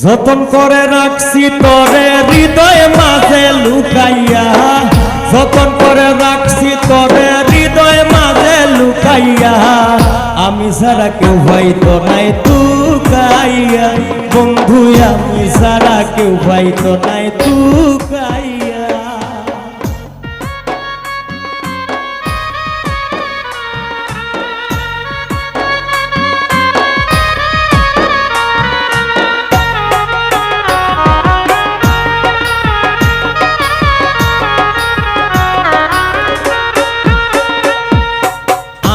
যতন করে রাখছি তোরে হৃদয় মাঝে লুকাইয়া, যতন করে রাখছি তোরে হৃদয় মাঝে লুকাইয়া, আমি ছাড়া কেউ হয়তো নাই তুকাইয়া, বন্ধু আমি ছাড়া কেউ হয়তো নাই তুকাইয়া।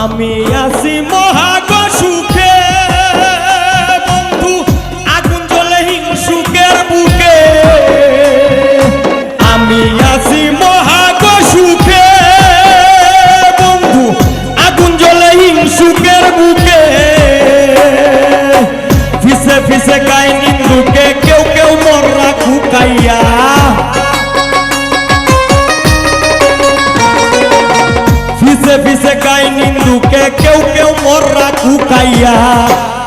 আমি আছি মহাগ সুখে বন্ধু, আগুন জ্বলে হিংসুকের বুকে। আমি আছি মহাগ সুখে বন্ধু, আগুন জ্বলে হিংসুকের বুকে। ফিসে ফিসে গায়ে নিন্দুকে, কেউ কেউ মররা খুকাইয়া। ফিসে ফিসে গায়ে নিন্দুকে, কেউ কেউ মররা খুকাইয়া,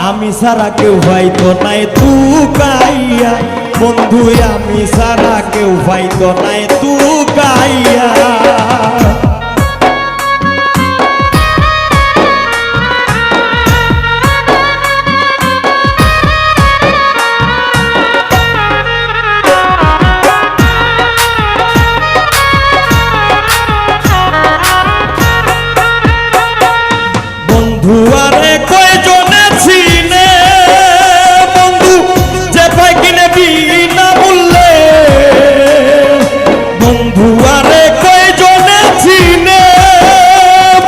আমি সারা কেউ হয়তো নাই তুকাইয়া, বন্ধু আমি সারা কেউ হয়তো নাই তুকাইয়া। বন্ধুয়ারে কয়জনে চিনে বন্ধু, যে পাই কিনে বিনা মূল্যে। বন্ধুয়ারে কয়জনে চিনে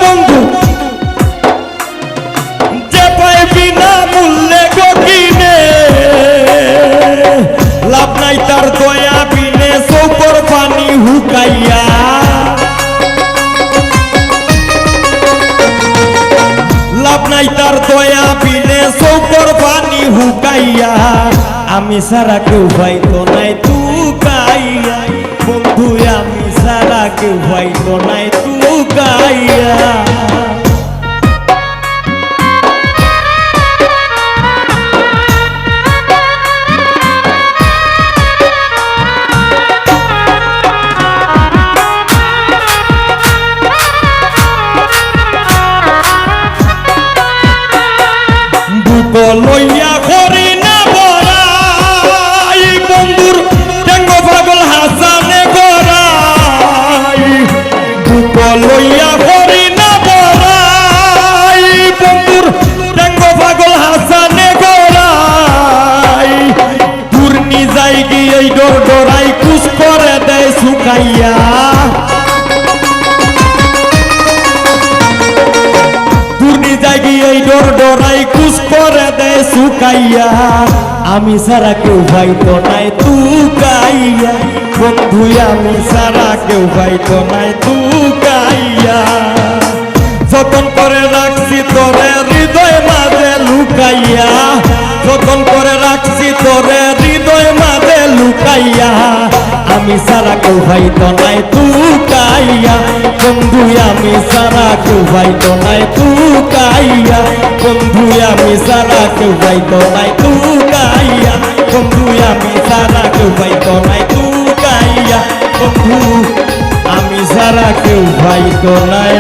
বন্ধু, যে পাই বিনা মূল্যে গো কিনে। লাভ নাই তার দয়া বিনে, চৌকর পানি হুকাইয়া। লাভ নাই তার দয়া বিনে, চৌকর পানি হুকাইয়া, আমি সারা কেউ হয়তো নাই তুকাইয়া, বন্ধু আমি সারা কেউ হয়তো নাই তুকাইয়া। লইয়া করি না বড়াই বন্ধুর, টেঙ্গ পাগল হাসানে গড়াই। বুক লইয়া করি না বড়াই বন্ধুর, টেঙ্গ পাগল হাসানে গড়াই। পূর্ণি যাই গিয়ে ডর ডরাই, কুচ করে দেয় শুকাইয়া। পূর্ণি যাই গিয়ে ডর ডরাই, কুচ করে দেয় শুকাইয়া, আমি সারা কেউ হয়তো নাই তুকাইয়া, বন্ধু আমি সারা কেউ হয়তো নাই তুকাইয়া। যতন করে রাখছি তোরে হৃদয় মাঝে লুকাইয়া, যতন করে রাখছি তোরে হৃদয় মাঝে লুকাইয়া, আমি সারা কেউ হয়তো নাই তুকাইয়া, বন্ধু আমি সারা কেউ হয়তো নাই তুকাইয়া, বন্ধু আমি সারা কেউ হয়তো নাই তুকাইয়া, বন্ধু আমি সারা কেউ হয়তো নাই তুকাইয়া, বন্ধু আমি সারা কেউ হয়তো নাই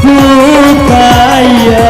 তুকাইয়া।